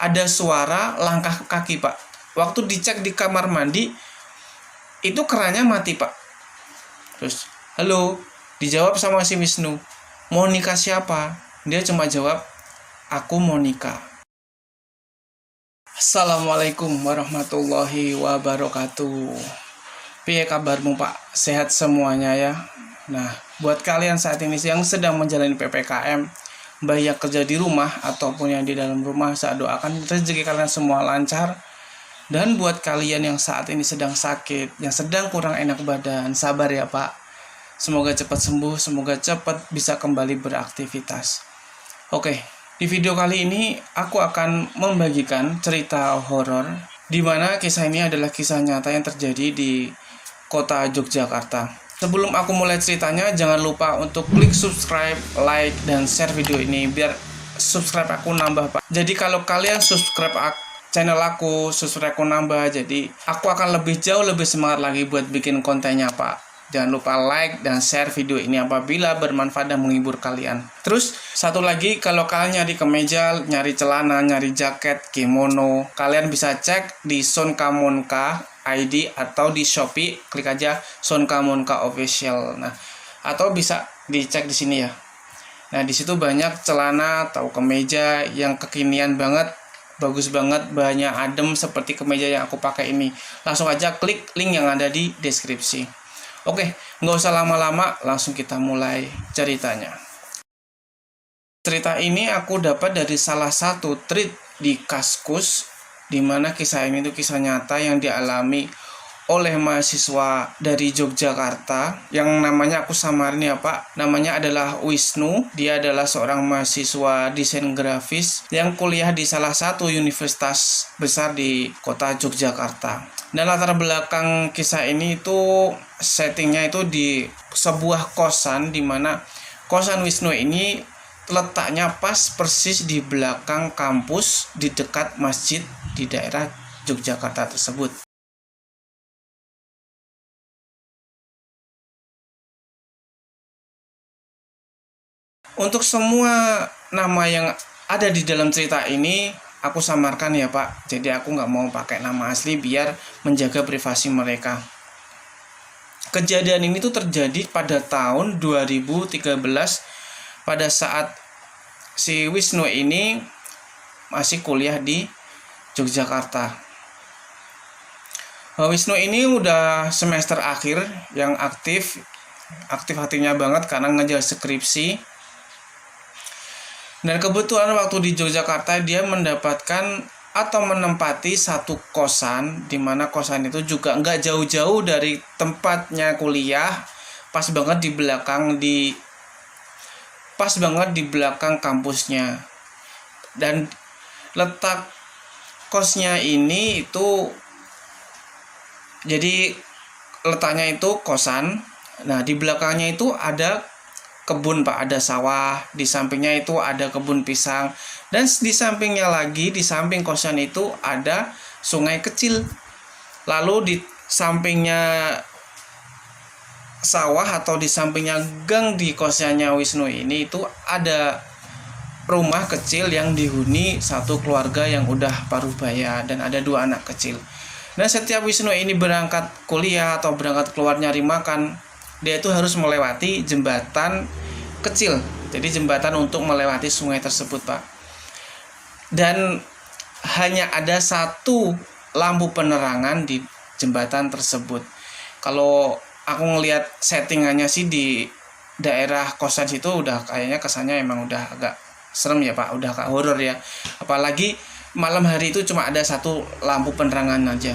ada suara langkah kaki, Pak. Waktu dicek di kamar mandi, itu kerannya mati, Pak. Terus, halo, dijawab sama si Wisnu, mau nikah siapa? Dia cuma jawab, aku mau nikah. Assalamualaikum warahmatullahi wabarakatuh. Piye kabarmu, Pak? Sehat semuanya ya? Nah, buat kalian saat ini yang sedang menjalani PPKM, baik yang kerja di rumah ataupun yang di dalam rumah, saya doakan rezeki kalian semua lancar. Dan buat kalian yang saat ini sedang sakit, yang sedang kurang enak badan, sabar ya Pak. Semoga cepat sembuh, semoga cepat bisa kembali beraktivitas. Oke, di video kali ini aku akan membagikan cerita horor, di mana kisah ini adalah kisah nyata yang terjadi di kota Yogyakarta. Sebelum aku mulai ceritanya, jangan lupa untuk klik subscribe, like, dan share video ini biar subscribe aku nambah, Pak. Jadi kalau kalian subscribe channel aku, subscribe aku nambah, jadi aku akan jauh lebih semangat lagi buat bikin kontennya, Pak. Jangan lupa like dan share video ini apabila bermanfaat dan menghibur kalian. Terus satu lagi, kalau kalian nyari kemeja, nyari celana, nyari jaket, kimono, kalian bisa cek di Sonkamonka ID atau di Shopee, klik aja Sonkamonka Official. Nah, atau bisa dicek di sini ya. Nah, di situ banyak celana atau kemeja yang kekinian banget, bagus banget, bahannya adem seperti kemeja yang aku pakai ini. Langsung aja klik link yang ada di deskripsi. Oke, nggak usah lama-lama, langsung kita mulai ceritanya. Cerita ini aku dapat dari salah satu tweet di Kaskus, di mana kisah ini itu kisah nyata yang dialami oleh mahasiswa dari Yogyakarta yang namanya aku samarin ya Pak. Namanya adalah Wisnu. Dia adalah seorang mahasiswa desain grafis yang kuliah di salah satu universitas besar di kota Yogyakarta. Dan latar belakang kisah ini itu settingnya itu di sebuah kosan, di mana kosan Wisnu ini letaknya pas persis di belakang kampus di dekat masjid di daerah Yogyakarta tersebut. Untuk semua nama yang ada di dalam cerita ini aku samarkan ya Pak. Jadi aku nggak mau pakai nama asli biar menjaga privasi mereka. Kejadian ini tuh terjadi pada tahun 2013 pada saat si Wisnu ini masih kuliah di Yogyakarta. Wisnu ini udah semester akhir yang aktif-aktifnya banget karena ngejar skripsi. Dan kebetulan waktu di Yogyakarta dia mendapatkan atau menempati satu kosan, di mana kosan itu juga nggak jauh-jauh dari tempatnya kuliah, pas banget di belakang kampusnya. Dan letak kosnya ini itu, jadi letaknya itu kosan. Nah, di belakangnya itu ada kebun Pak, ada sawah, di sampingnya itu ada kebun pisang, dan di sampingnya lagi, di samping kosan itu ada sungai kecil. Lalu di sampingnya sawah atau di sampingnya gang di kosnya Wisnu ini itu ada rumah kecil yang dihuni satu keluarga yang udah parubaya dan ada 2 anak kecil. Dan setiap Wisnu ini berangkat kuliah atau berangkat keluar nyari makan, dia itu harus melewati jembatan kecil. Jadi jembatan untuk melewati sungai tersebut Pak. Dan hanya ada satu lampu penerangan di jembatan tersebut. Kalau aku ngelihat settingannya sih di daerah kosan situ udah kayaknya kesannya emang udah agak serem ya Pak, udah agak horor ya. Apalagi malam hari itu cuma ada satu lampu penerangan aja.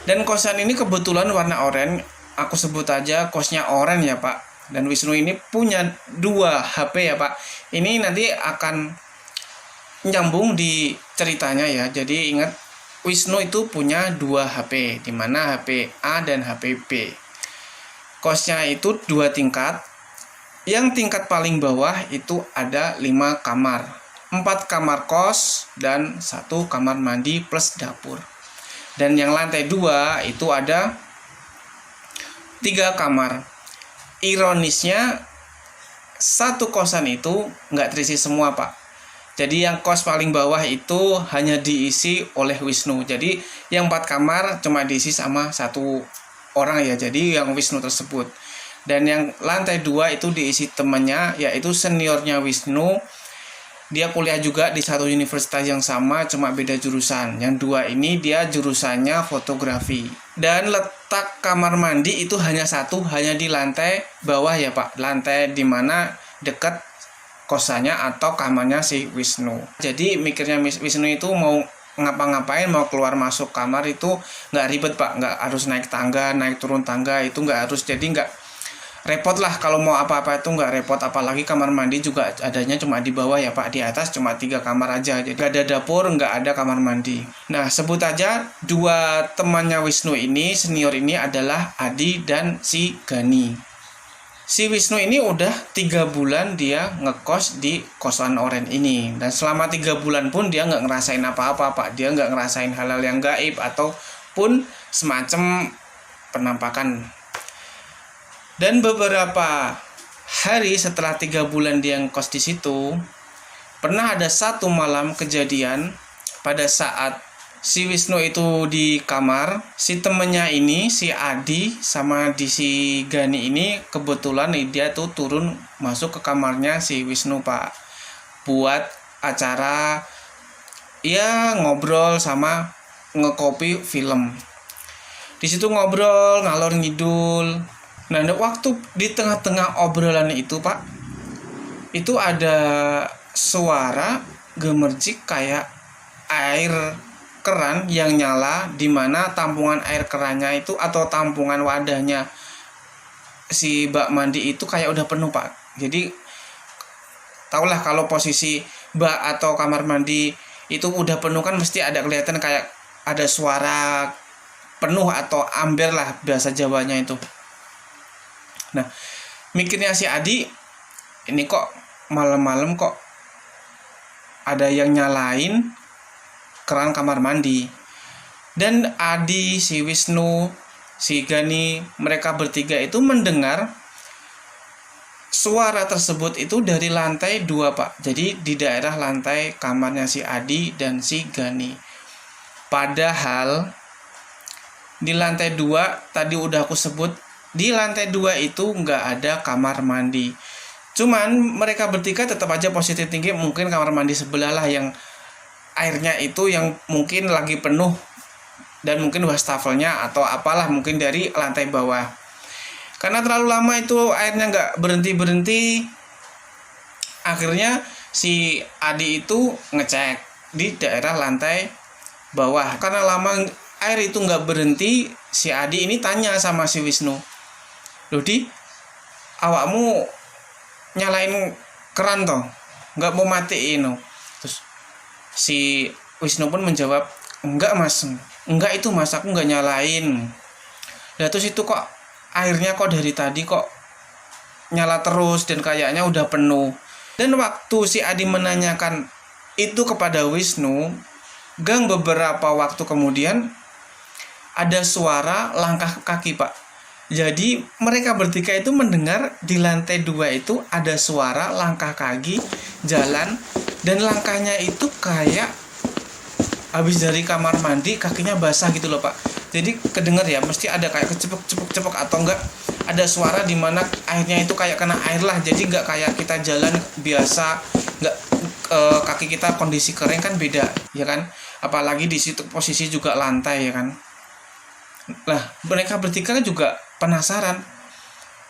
Dan kosan ini kebetulan warna oranye. Aku sebut aja kosnya oranye ya Pak. Dan Wisnu ini punya 2 HP ya Pak. Ini nanti akan nyambung di ceritanya ya. Jadi ingat, Wisnu itu punya 2 HP, di mana HP A dan HP B. Kosnya itu 2 tingkat. Yang tingkat paling bawah itu ada 5 kamar. 4 kamar kos dan 1 kamar mandi plus dapur. Dan yang lantai 2 itu ada 3 kamar. Ironisnya, satu kosan itu nggak terisi semua Pak. Jadi yang kos paling bawah itu hanya diisi oleh Wisnu. Jadi yang 4 kamar cuma diisi sama 1 orang ya. Jadi yang Wisnu tersebut. Dan yang lantai 2 itu diisi temannya, yaitu seniornya Wisnu. Dia kuliah juga di satu universitas yang sama, cuma beda jurusan. Yang 2 ini dia jurusannya fotografi. Dan letak kamar mandi itu hanya 1, hanya di lantai bawah ya Pak. Lantai dimana dekat kosannya atau kamarnya si Wisnu. Jadi mikirnya Wisnu itu mau ngapa-ngapain, mau keluar masuk kamar itu nggak ribet Pak, nggak harus naik tangga, naik turun tangga, itu nggak harus, jadi nggak repot lah kalau mau apa-apa itu nggak repot. Apalagi kamar mandi juga adanya cuma di bawah ya Pak, di atas cuma 3 kamar aja, jadi nggak ada dapur, nggak ada kamar mandi. Nah, sebut aja 2 temannya Wisnu ini, senior ini adalah Adi dan si Gani. Si Wisnu ini udah 3 bulan dia ngekos di kosan Oren ini. Dan selama 3 bulan pun dia nggak ngerasain apa-apa Pak. Dia nggak ngerasain hal-hal yang gaib ataupun semacam penampakan. Dan beberapa hari setelah 3 bulan dia ngekos di situ, pernah ada 1 malam kejadian pada saat si Wisnu itu di kamar, si temennya ini, si Adi sama si Gani ini kebetulan dia tuh turun masuk ke kamarnya si Wisnu Pak, buat acara ya ngobrol sama ngekopi film. Di situ ngobrol ngalor ngidul. Nah, waktu di tengah-tengah obrolan itu Pak, itu ada suara gemercik kayak air keran yang nyala, di mana tampungan air kerannya itu atau tampungan wadahnya si bak mandi itu kayak udah penuh Pak. Jadi tahulah kalau posisi bak atau kamar mandi itu udah penuh kan mesti ada kelihatan kayak ada suara penuh atau amber lah bahasa Jawanya itu. Nah, mikirnya si Adi, ini kok malam-malam kok ada yang nyalain keran kamar mandi. Dan Adi, si Wisnu, si Gani, mereka bertiga itu mendengar suara tersebut itu dari lantai 2 Pak. Jadi di daerah lantai kamarnya si Adi dan si Gani. Padahal di lantai 2 tadi udah aku sebut, di lantai 2 itu nggak ada kamar mandi. Cuman mereka bertiga tetap aja positif tinggi, mungkin kamar mandi sebelah lah yang airnya itu yang mungkin lagi penuh, dan mungkin wastafelnya atau apalah mungkin dari lantai bawah. Karena terlalu lama itu airnya nggak berhenti-berhenti, akhirnya si Adi itu ngecek di daerah lantai bawah. Karena lama air itu nggak berhenti, si Adi ini tanya sama si Wisnu, "Loh Di, awakmu nyalain keran toh, nggak mau matiin no?" Terus si Wisnu pun menjawab, "Enggak Mas, enggak itu Mas, aku nggak nyalain." Nah, terus itu kok airnya kok dari tadi kok nyala terus dan kayaknya udah penuh. Dan waktu si Adi menanyakan itu kepada Wisnu, gang beberapa waktu kemudian ada suara langkah kaki Pak. Jadi mereka bertiga itu mendengar di lantai 2 itu ada suara langkah kaki jalan, dan langkahnya itu kayak habis dari kamar mandi kakinya basah gitu loh Pak. Jadi kedenger ya, mesti ada kayak kecepuk atau enggak ada suara di mana airnya itu kayak kena air lah. Jadi enggak kayak kita jalan biasa, enggak kaki kita kondisi kering kan beda ya kan. Apalagi di situ posisi juga lantai ya kan. Nah, mereka bertiga kan juga penasaran,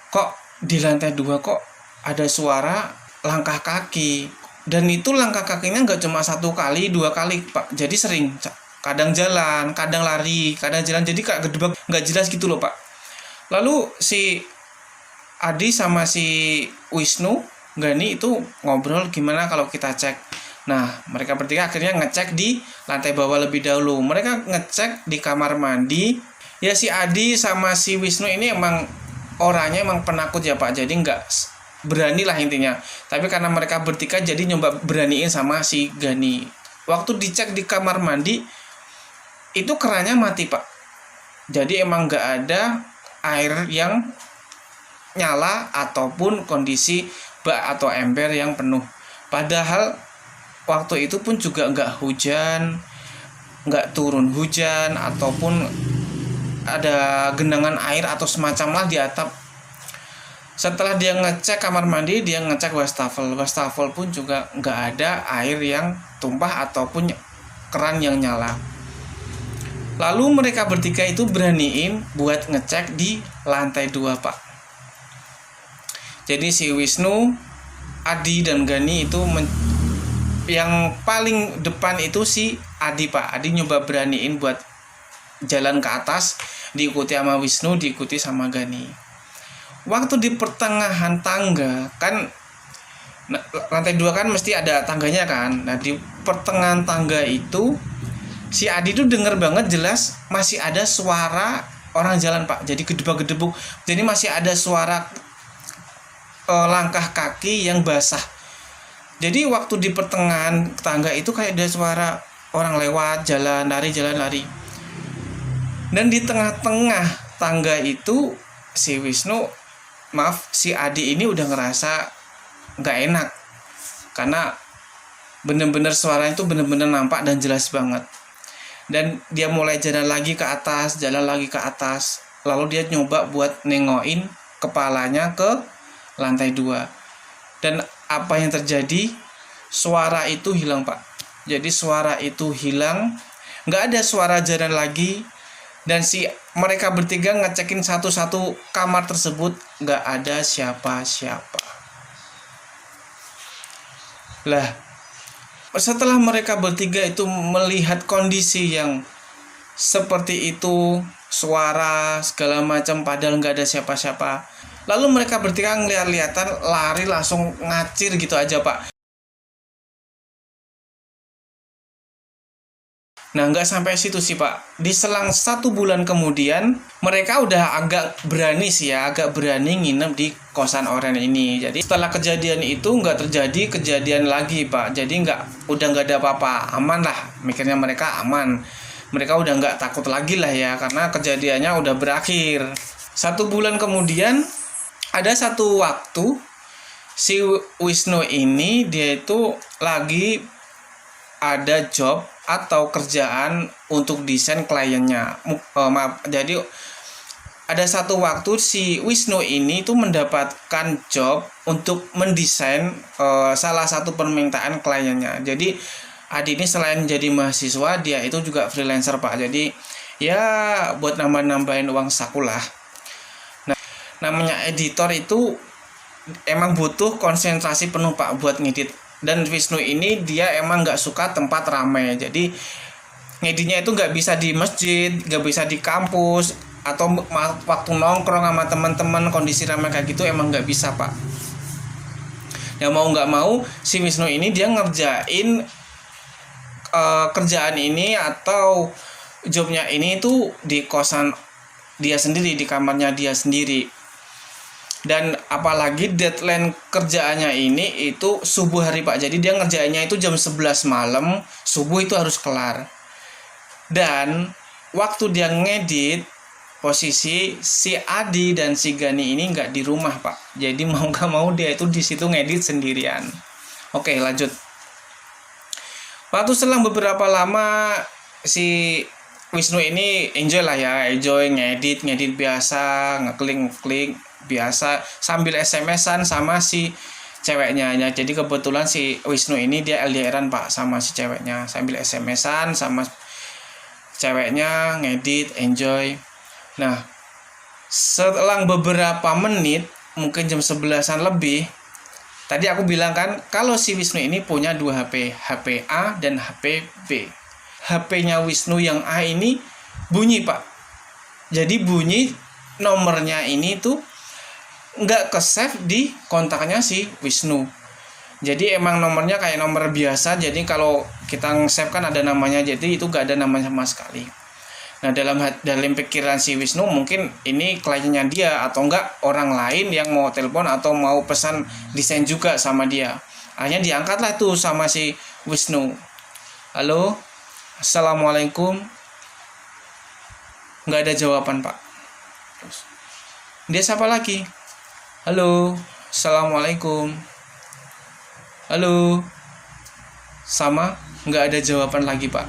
kok di lantai 2 kok ada suara langkah kaki, dan itu langkah kakinya nggak cuma 1 kali 2 kali Pak, jadi sering, kadang jalan, kadang lari, kadang jalan, jadi kayak gedebak nggak jelas gitu loh Pak. Lalu si Adi sama si Wisnu Gani itu ngobrol, gimana kalau kita cek. Nah, mereka bertiga akhirnya ngecek di lantai bawah lebih dahulu. Mereka ngecek di kamar mandi. Ya, si Adi sama si Wisnu ini emang orangnya emang penakut ya Pak, jadi nggak berani lah intinya. Tapi karena mereka bertiga jadi nyoba beraniin sama si Gani. Waktu dicek di kamar mandi itu kerannya mati Pak. Jadi emang nggak ada air yang nyala ataupun kondisi bak atau ember yang penuh. Padahal waktu itu pun juga nggak hujan, nggak turun hujan ataupun ada genangan air atau semacam lah di atap. Setelah dia ngecek kamar mandi, dia ngecek wastafel pun juga nggak ada air yang tumpah ataupun keran yang nyala. Lalu mereka bertiga itu beraniin buat ngecek di lantai 2, Pak. Jadi si Wisnu, Adi dan Gani itu yang paling depan itu si Adi, Pak. Adi nyoba beraniin buat jalan ke atas, diikuti sama Wisnu, diikuti sama Gani. Waktu di pertengahan tangga kan, lantai 2 kan mesti ada tangganya kan. Nah di pertengahan tangga itu si Adi tuh denger banget jelas masih ada suara orang jalan, Pak. Jadi gedebuk-gedebuk. Jadi masih ada suara langkah kaki yang basah. Jadi waktu di pertengahan tangga itu kayak ada suara orang lewat, jalan lari. Dan di tengah-tengah tangga itu si Adi ini udah ngerasa nggak enak. Karena bener-bener suaranya itu bener-bener nampak dan jelas banget. Dan dia mulai jalan lagi ke atas. Lalu dia nyoba buat nengokin kepalanya ke lantai 2. Dan apa yang terjadi? Suara itu hilang, Pak. Jadi suara itu hilang, nggak ada suara jalan lagi. Dan mereka bertiga ngecekin satu-satu kamar tersebut, nggak ada siapa-siapa. Lah, setelah mereka bertiga itu melihat kondisi yang seperti itu, suara segala macam padahal nggak ada siapa-siapa, lalu mereka bertiga ngeliat-lihatan, lari langsung ngacir gitu aja, Pak. Nah nggak sampai situ sih, Pak. Di selang 1 bulan kemudian mereka udah agak berani nginep di kosan Oren ini. Jadi setelah kejadian itu nggak terjadi kejadian lagi, Pak. Jadi udah nggak ada apa-apa, aman lah. Mikirnya mereka aman. Mereka udah nggak takut lagi lah ya, karena kejadiannya udah berakhir. 1 bulan kemudian ada satu waktu si Wisnu ini dia itu lagi ada job atau kerjaan untuk desain kliennya. Jadi ada satu waktu si Wisnu ini tuh mendapatkan job untuk mendesain salah satu permintaan kliennya. Jadi Adi ini selain jadi mahasiswa, dia itu juga freelancer, Pak. Jadi ya buat nambah-nambahin uang saku lah. Nah, namanya editor itu emang butuh konsentrasi penuh, Pak, buat ngedit. Dan Wisnu ini dia emang nggak suka tempat ramai. Jadi ngeditnya itu nggak bisa di masjid, nggak bisa di kampus, atau waktu nongkrong sama teman-teman kondisi ramai kayak gitu emang nggak bisa, Pak. Ya mau nggak mau si Wisnu ini dia ngerjain kerjaan ini atau jobnya ini itu di kosan dia sendiri, di kamarnya dia sendiri. Dan apalagi deadline kerjaannya ini itu subuh hari, Pak. Jadi dia ngerjainnya itu jam 11 malam, subuh itu harus kelar. Dan waktu dia ngedit, posisi si Adi dan si Gani ini nggak di rumah, Pak. Jadi mau nggak mau dia itu di situ ngedit sendirian. Oke, lanjut. Waktu selang beberapa lama si Wisnu ini enjoy ngedit biasa, ngeklik biasa sambil SMS-an sama si ceweknya ya. Jadi kebetulan si Wisnu ini dia LDR-an, Pak, sama si ceweknya, sambil SMS-an sama ceweknya, ngedit, enjoy. Nah, setelah beberapa menit, mungkin jam 11-an lebih, tadi aku bilang kan kalau si Wisnu ini punya 2 HP, HP A dan HP B. HP-nya Wisnu yang A ini bunyi, Pak. Jadi bunyi nomornya ini tuh nggak ke-save di kontaknya si Wisnu. Jadi emang nomornya kayak nomor biasa. Jadi kalau kita nge-save kan ada namanya, jadi itu nggak ada namanya sama sekali. Nah dalam pikiran si Wisnu mungkin ini kliennya dia atau enggak orang lain yang mau telepon atau mau pesan desain juga sama dia. Akhirnya diangkatlah tuh sama si Wisnu. Halo, assalamualaikum. Nggak ada jawaban, Pak. Terus dia sapa lagi. Halo, assalamualaikum. Halo, sama nggak ada jawaban lagi Pak.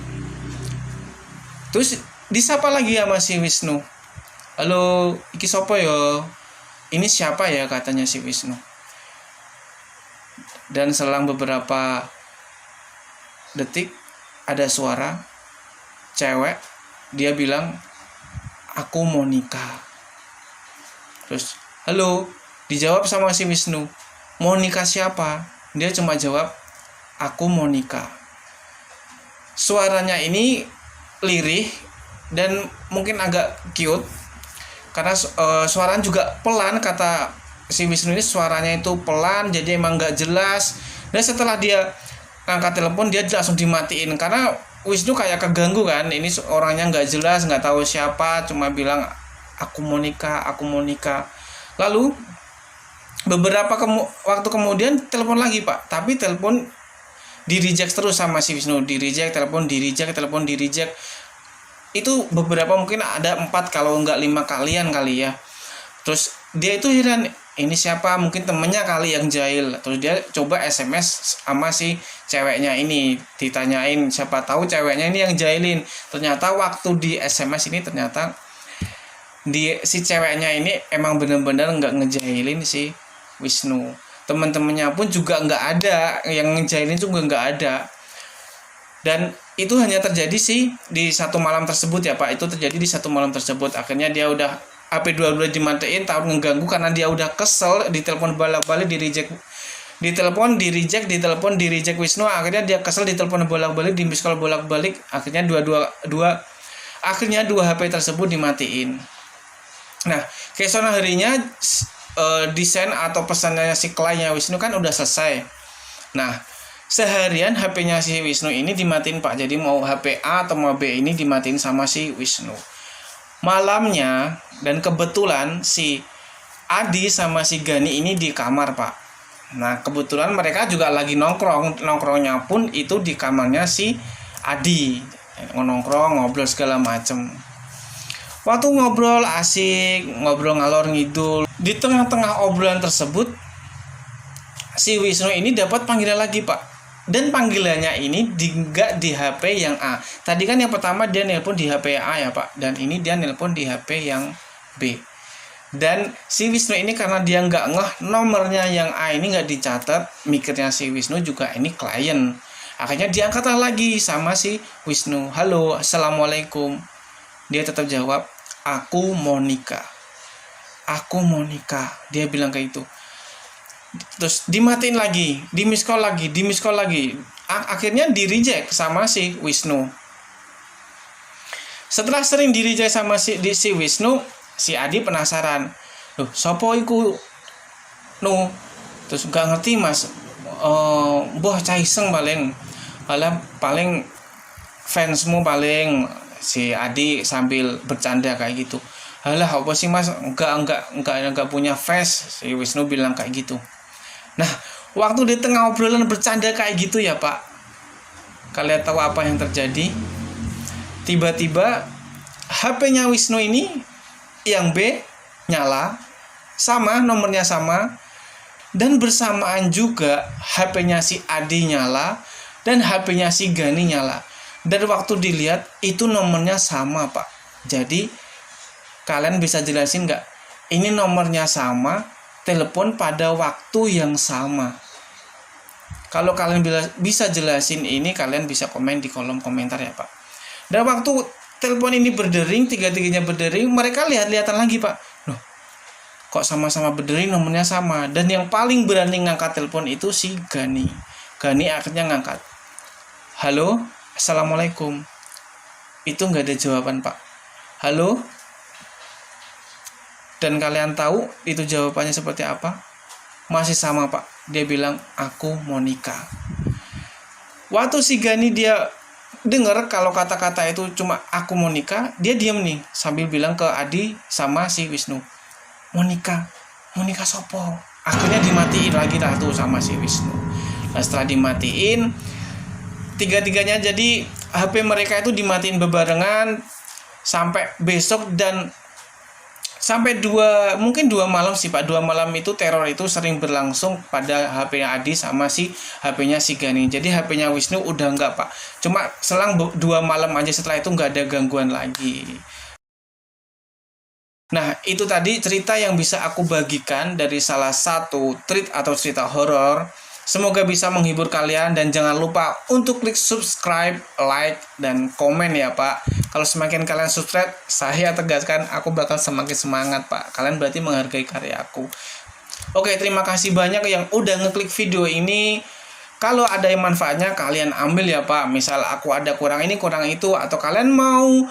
Terus disapa lagi sama si Wisnu. Halo, iki sopo yo? Ini siapa ya, katanya si Wisnu. Dan selang beberapa detik ada suara cewek, dia bilang, aku mau nikah. Terus, halo, dijawab sama si Wisnu, mau nikah siapa? Dia cuma jawab, aku mau nikah. Suaranya ini lirih dan mungkin agak cute, karena suaranya juga pelan. Kata si Wisnu ini suaranya itu pelan, jadi emang gak jelas. Dan setelah dia angkat telepon, dia langsung dimatiin, karena Wisnu kayak keganggu kan, ini orangnya gak jelas, gak tahu siapa, cuma bilang aku mau nikah, aku mau nikah. Lalu beberapa waktu kemudian telepon lagi Pak, tapi telepon di reject terus sama si Wisnu, di reject, telepon di reject, telepon di reject. Itu beberapa, mungkin ada 4 kalau enggak 5 kalian kali ya. Terus dia itu heran, ini siapa, mungkin temennya kali yang jahil. Terus dia coba SMS sama si ceweknya ini, ditanyain siapa tahu ceweknya ini yang jahilin. Ternyata waktu di SMS ini ternyata si ceweknya ini emang bener-bener nggak ngejahilin si Wisnu. Teman-temannya pun juga nggak ada yang ngejahilin, juga nggak ada. Dan itu hanya terjadi sih di satu malam tersebut ya Pak. Itu terjadi di satu malam tersebut. Akhirnya dia udah HP dua-dua dimatiin, tahu ngeganggu karena dia udah kesel, ditelepon bolak-balik, di reject, ditelepon di reject, ditelepon di reject Wisnu. Akhirnya dia kesel, ditelepon bolak-balik, di miss call bolak-balik. Akhirnya akhirnya dua HP tersebut dimatiin. Nah, keesokan harinya desain atau pesannya si kliennya Wisnu kan udah selesai. Nah, seharian HP-nya si Wisnu ini dimatiin Pak. Jadi mau HP A atau mau B ini dimatiin sama si Wisnu. Malamnya, dan kebetulan si Adi sama si Gani ini di kamar Pak. Nah, kebetulan mereka juga lagi nongkrongnya pun itu di kamarnya si Adi. Nongkrong, ngobrol segala macem. Waktu ngobrol asik, ngobrol ngalor ngidul. Di tengah-tengah obrolan tersebut, si Wisnu ini dapat panggilan lagi Pak. Dan panggilannya ini nggak di HP yang A. Tadi kan yang pertama dia nelpon di HP A ya Pak. Dan ini dia nelpon di HP yang B. Dan si Wisnu ini karena dia nggak ngeh nomornya yang A ini nggak dicatat, mikirnya si Wisnu juga ini klien. Akhirnya diangkat lagi sama si Wisnu. Halo, assalamualaikum. Dia tetap jawab, aku mau nikah. Aku mau nikah. Dia bilang kayak itu. Terus dimatiin lagi, di miss call lagi. Akhirnya di reject sama si Wisnu. Setelah sering di reject sama si Wisnu, si Adi penasaran. Loh, sopo iku? No. Terus gak ngerti Mas. Boh cah iseng paling fansmu paling, si Adi sambil bercanda kayak gitu. Halah, apa sih Mas? Enggak punya fans. Si Wisnu bilang kayak gitu. Nah, waktu di tengah obrolan bercanda kayak gitu ya Pak, kalian tahu apa yang terjadi? Tiba-tiba HP-nya Wisnu ini yang B nyala, sama nomornya sama, dan bersamaan juga HP-nya si Adi nyala dan HP-nya si Gani nyala. Dan waktu dilihat itu nomornya sama Pak. Jadi kalian bisa jelasin nggak? Ini nomornya sama, telepon pada waktu yang sama. Kalau kalian bisa jelasin ini, kalian bisa komen di kolom komentar ya Pak. Dan waktu telepon ini berdering, tiga-tiganya berdering, mereka lihat-lihatan lagi Pak. Loh, kok sama-sama berdering, nomornya sama. Dan yang paling berani ngangkat telepon itu si Gani. Gani akhirnya ngangkat. Halo, assalamualaikum. Itu nggak ada jawaban Pak. Halo. Dan kalian tahu itu jawabannya seperti apa? Masih sama Pak. Dia bilang, aku mau nikah. Waktu si Gani dia dengar kalau kata-kata itu cuma aku mau nikah, dia diam nih sambil bilang ke Adi sama si Wisnu, mau nikah sopo. Akhirnya dimatiin lagi tuh sama si Wisnu. Nah, setelah dimatiin, tiga-tiganya jadi HP mereka itu dimatiin bebarengan sampai besok. Dan sampai mungkin 2 malam sih Pak. 2 malam itu teror itu sering berlangsung pada HP-nya Adi sama si HP-nya si Gani. Jadi HP-nya Wisnu udah enggak Pak. Cuma selang 2 malam aja setelah itu nggak ada gangguan lagi. Nah, itu tadi cerita yang bisa aku bagikan dari salah satu treat atau cerita horor. Semoga bisa menghibur kalian dan jangan lupa untuk klik subscribe, like, dan komen ya Pak. Kalau semakin kalian subscribe, saya tegaskan aku bakal semakin semangat Pak. Kalian berarti menghargai karya aku. Oke, terima kasih banyak yang udah ngeklik video ini. Kalau ada yang manfaatnya kalian ambil ya Pak. Misal aku ada kurang ini, kurang itu, atau kalian mau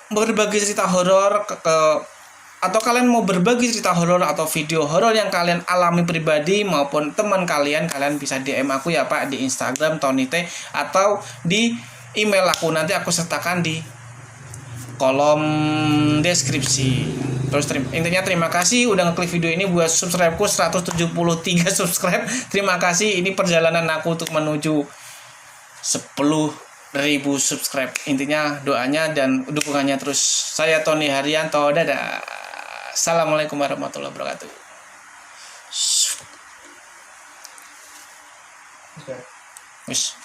berbagi cerita horor atau kalian mau berbagi cerita horor atau video horor yang kalian alami pribadi maupun teman kalian bisa DM aku ya Pak di Instagram Tonite atau di email aku, nanti aku sertakan di kolom deskripsi. Terus intinya terima kasih udah ngeklik video ini. Buat subscribeku 173 subscribe, terima kasih. Ini perjalanan aku untuk menuju 10.000 subscribe. Intinya doanya dan dukungannya terus. Saya Tony Haryanto, dadah. Assalamualaikum warahmatullahi wabarakatuh. Wis.